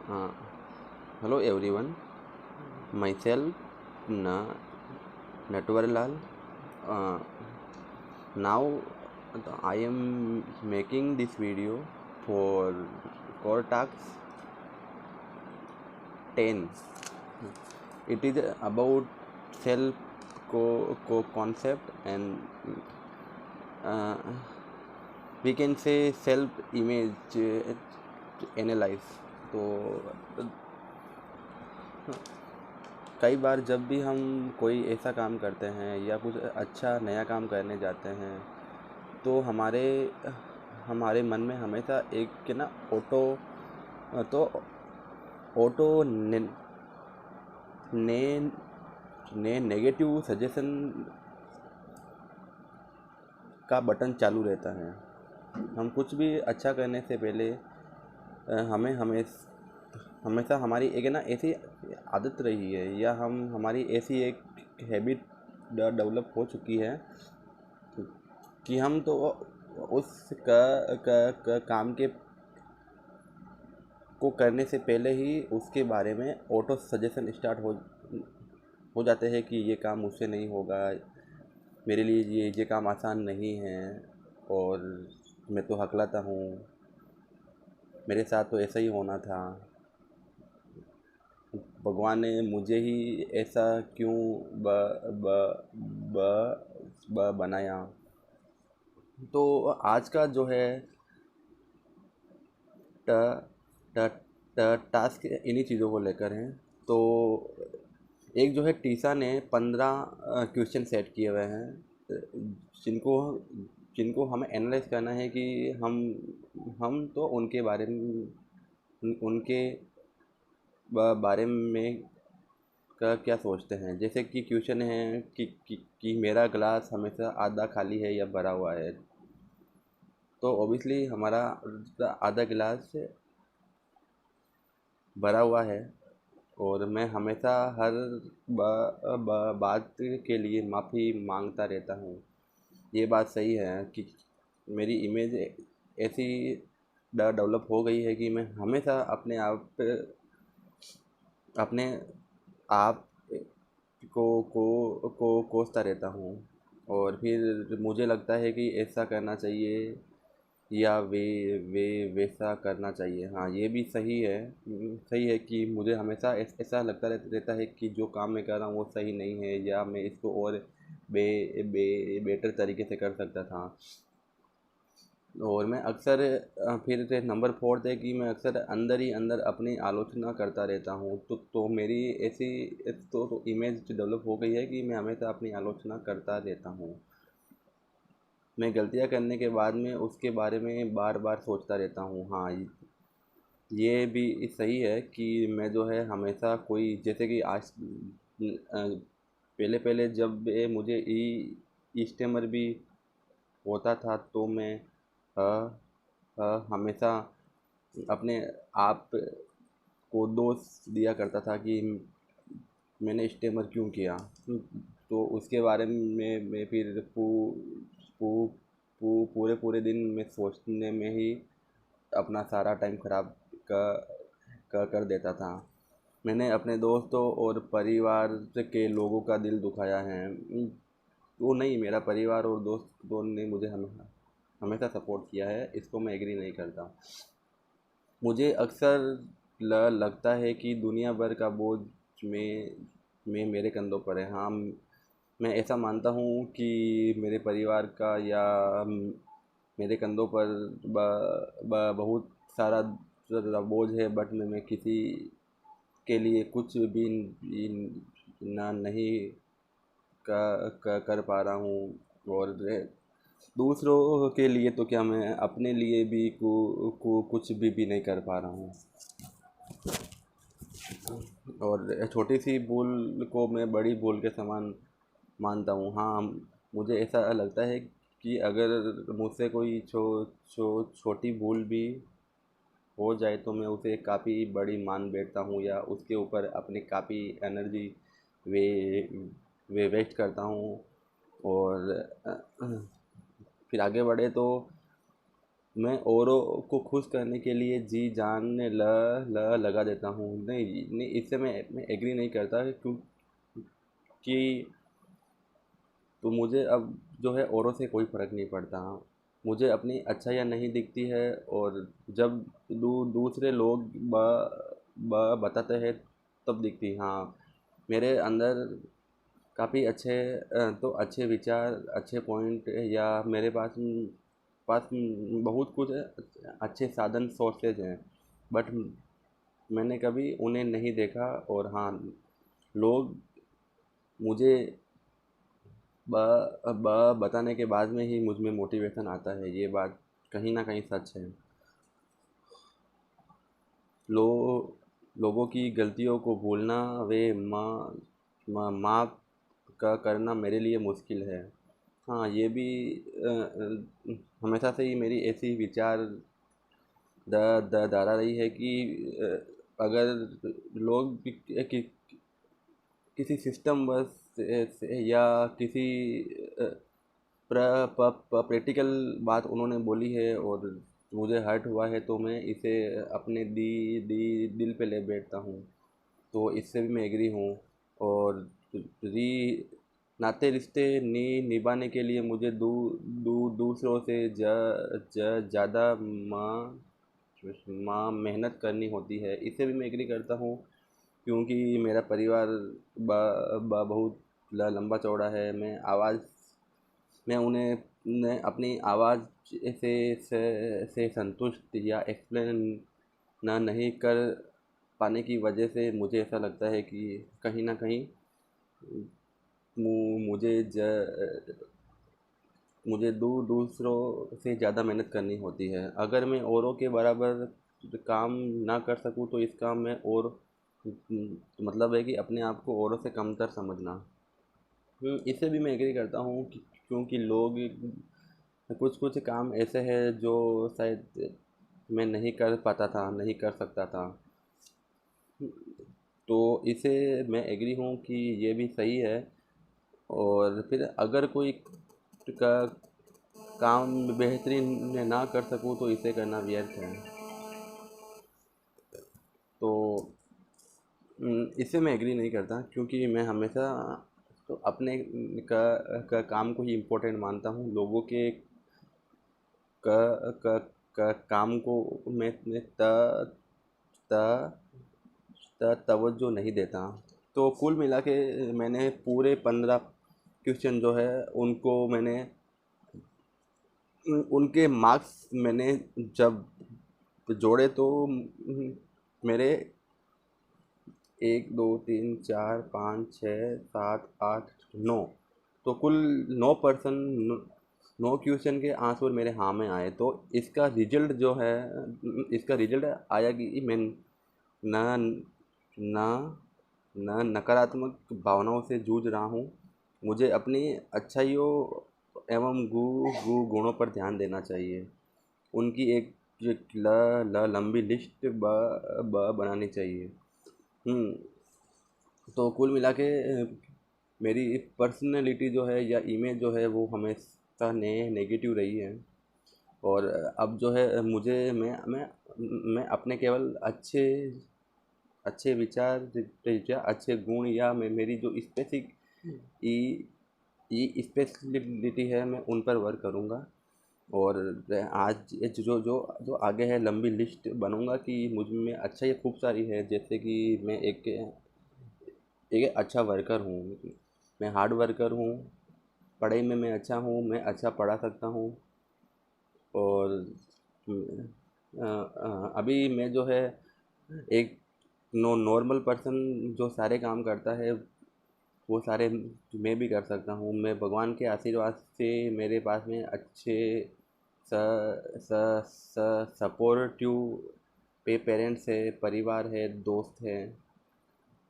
Uh, Hello everyone, myself Natwarlal. Uh, Now I am making this video for Cortex 10. It is about self concept and uh, we can say self image analyze. तो कई बार जब भी हम कोई ऐसा काम करते हैं या कुछ अच्छा नया काम करने जाते हैं तो हमारे हमारे मन में हमेशा एक के ना तो ऑटो ने, ने, ने नेगेटिव सजेशन का बटन चालू रहता है। हम कुछ भी अच्छा करने से पहले हमें हमेशा हमारी एक ना ऐसी आदत रही है या हमारी ऐसी एक हैबिट डेवलप हो चुकी है कि हम तो उस काम के को करने से पहले ही उसके बारे में ऑटो सजेशन स्टार्ट हो जाते हैं कि ये काम मुझसे नहीं होगा, मेरे लिए ये काम आसान नहीं है और मैं तो हकलाता हूँ, मेरे साथ तो ऐसा ही होना था, भगवान ने मुझे ही ऐसा क्यों बनाया। तो आज का जो है टास्क इन्हीं चीज़ों को लेकर हैं। तो एक जो है टीसा ने 15 क्वेश्चन सेट किए हुए हैं जिनको जिनको हमें एनालाइज करना है कि हम तो उनके बारे में बारे में का क्या सोचते हैं। जैसे कि क्वेश्चन है कि मेरा ग्लास हमेशा आधा खाली है या भरा हुआ है। तो ऑब्वियसली हमारा आधा गिलास भरा हुआ है और मैं हमेशा हर बात के लिए माफ़ी मांगता रहता हूँ। ये बात सही है कि मेरी इमेज ऐसी डेवलप हो गई है कि मैं हमेशा अपने आप को कोसता रहता हूँ और फिर मुझे लगता है कि ऐसा करना चाहिए या वैसा करना चाहिए। हाँ, ये भी सही है कि मुझे हमेशा ऐसा लगता रहता है कि जो काम मैं कर रहा हूँ वो सही नहीं है या मैं इसको और बेटर तरीके से कर सकता था। और मैं अक्सर फिर से नंबर 4 है कि मैं अक्सर अंदर ही अंदर अपनी आलोचना करता रहता हूँ। तो मेरी ऐसी तो इमेज डेवलप हो गई है कि मैं हमेशा अपनी आलोचना करता रहता हूँ। मैं गलतियाँ करने के बाद में उसके बारे में बार बार सोचता रहता हूँ। हाँ, ये भी सही है कि मैं जो है हमेशा कोई जैसे कि आज पहले पहले जब मुझे इस्टेमर भी होता था तो मैं हमेशा अपने आप को दोष दिया करता था कि मैंने स्टेमर क्यों किया। तो उसके बारे में मैं फिर पूरे पूरे दिन में सोचने में ही अपना सारा टाइम खराब कर देता था। मैंने अपने दोस्तों और परिवार के लोगों का दिल दुखाया है। वो नहीं, मेरा परिवार और दोस्त दोनों ने मुझे हमेशा सपोर्ट किया है, इसको मैं एग्री नहीं करता। मुझे अक्सर लगता है कि दुनिया भर का बोझ में मेरे कंधों पर है। हाँ, मैं ऐसा मानता हूँ कि मेरे परिवार का या मेरे कंधों पर बहुत सारा बोझ है, बट मैं किसी के लिए कुछ भी ना नहीं कर पा रहा हूँ और दूसरों के लिए तो क्या, मैं अपने लिए भी कुछ भी नहीं कर पा रहा हूँ। और छोटी सी भूल को मैं बड़ी भूल के समान मानता हूँ। हाँ, मुझे ऐसा लगता है कि अगर मुझसे कोई छोटी भूल भी हो जाए तो मैं उसे काफ़ी बड़ी मान बैठता हूँ या उसके ऊपर अपनी काफ़ी एनर्जी वे वे वेस्ट करता हूँ। और फिर आगे बढ़े तो मैं औरों को खुश करने के लिए जी जान ल ल लगा देता हूँ। नहीं नहीं, इससे मैं एग्री नहीं करता, क्योंकि तो मुझे अब जो है औरों से कोई फ़र्क नहीं पड़ता। मुझे अपनी अच्छाइयाँ नहीं दिखती है, और जब दूसरे लोग बताते हैं तब दिखती। हाँ, मेरे अंदर काफ़ी अच्छे तो अच्छे विचार, अच्छे पॉइंट, या मेरे पास बहुत कुछ अच्छे साधन सोर्सेज हैं, बट मैंने कभी उन्हें नहीं देखा। और हाँ, लोग मुझे ब बताने के बाद में ही मुझ में मोटिवेशन आता है। ये बात कहीं ना कहीं सच है। लो लोगों की गलतियों को भूलना, वे माफ़ का करना मेरे लिए मुश्किल है। हाँ, ये भी हमेशा से ही मेरी ऐसी विचार धारा रही है कि अगर लोग किसी सिस्टम बस या किसी प्रैक्टिकल बात उन्होंने बोली है और मुझे हर्ट हुआ है, तो मैं इसे अपने दिल पे ले बैठता हूँ। तो इससे भी मैं एग्री हूँ। और री नाते रिश्ते निभाने के लिए मुझे दूसरों से ज़्यादा मेहनत करनी होती है। इससे भी मैं एग्री करता हूँ, क्योंकि मेरा परिवार बहुत लंबा चौड़ा है। मैं उन्हें अपनी आवाज़ से संतुष्ट या एक्सप्लेन नहीं कर पाने की वजह से मुझे ऐसा लगता है कि कहीं ना कहीं मुझे मुझे दूसरों से ज़्यादा मेहनत करनी होती है। अगर मैं औरों के बराबर काम ना कर सकूं, तो इसका मैं और मतलब है कि अपने आप को औरों से कमतर समझना। इससे भी मैं एग्री करता हूँ क्योंकि लोग कुछ कुछ काम ऐसे हैं जो शायद मैं नहीं कर पाता था, नहीं कर सकता था। तो इसे मैं एग्री हूँ कि ये भी सही है। और फिर अगर कोई का काम बेहतरीन ना कर सकूँ, तो इसे करना व्यर्थ है। तो इससे मैं एग्री नहीं करता, क्योंकि मैं हमेशा तो अपने काम को ही इम्पोर्टेंट मानता हूँ। लोगों के काम को मैं त तवज्जो नहीं देता। तो कुल मिला के मैंने पूरे 15 क्वेश्चन जो है उनको मैंने उनके मार्क्स मैंने जब जोड़े, तो मेरे 1 2 3 4 5 6 7 8 9, तो कुल 9% 9 क्वेश्चन के आंसर मेरे हाँ में आए। तो इसका रिजल्ट आया कि मैं न न नकारात्मक भावनाओं से जूझ रहा हूँ। मुझे अपनी अच्छाइयों एवं गुणों पर ध्यान देना चाहिए। उनकी एक लंबी लिस्ट बनानी चाहिए। हम्म तो कुल मिला के मेरी पर्सनैलिटी जो है या इमेज जो है वो हमेशा नेगेटिव रही है। और अब जो है मुझे मैं अपने केवल अच्छे अच्छे विचार या अच्छे गुण, या मेरी जो ई स्पेशलिटी है, मैं उन पर वर्क करूँगा। और आज जो जो जो आगे है लंबी लिस्ट बनूंगा कि मुझ में अच्छा ये खूब सारी है। जैसे कि मैं एक अच्छा वर्कर हूँ, मैं हार्ड वर्कर हूँ, पढ़ाई में मैं अच्छा हूँ, मैं अच्छा पढ़ा सकता हूँ। और अभी मैं जो है एक नॉर्मल पर्सन जो सारे काम करता है, वो सारे मैं भी कर सकता हूँ। मैं भगवान के आशीर्वाद से मेरे पास में अच्छे स सपोर्टिव पेरेंट्स है, परिवार है, दोस्त है।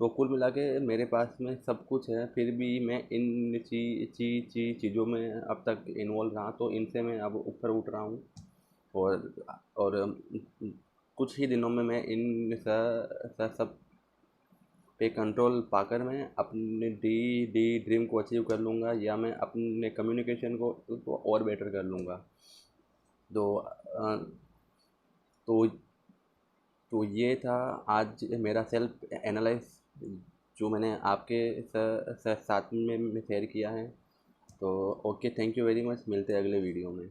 तो कुल मिला के मेरे पास में सब कुछ है, फिर भी मैं इन चीज़ों में अब तक इन्वॉल्व रहा, तो इनसे मैं अब ऊपर उठ रहा हूँ। और कुछ ही दिनों में मैं इन सब पे कंट्रोल पाकर मैं अपने डी ड्रीम को अचीव कर लूँगा, या मैं अपने कम्युनिकेशन को और बेटर कर लूँगा। तो तो तो ये था आज मेरा सेल्फ एनालाइज जो मैंने आपके साथ में शेयर किया है। तो okay, thank you very much, मिलते हैं अगले वीडियो में।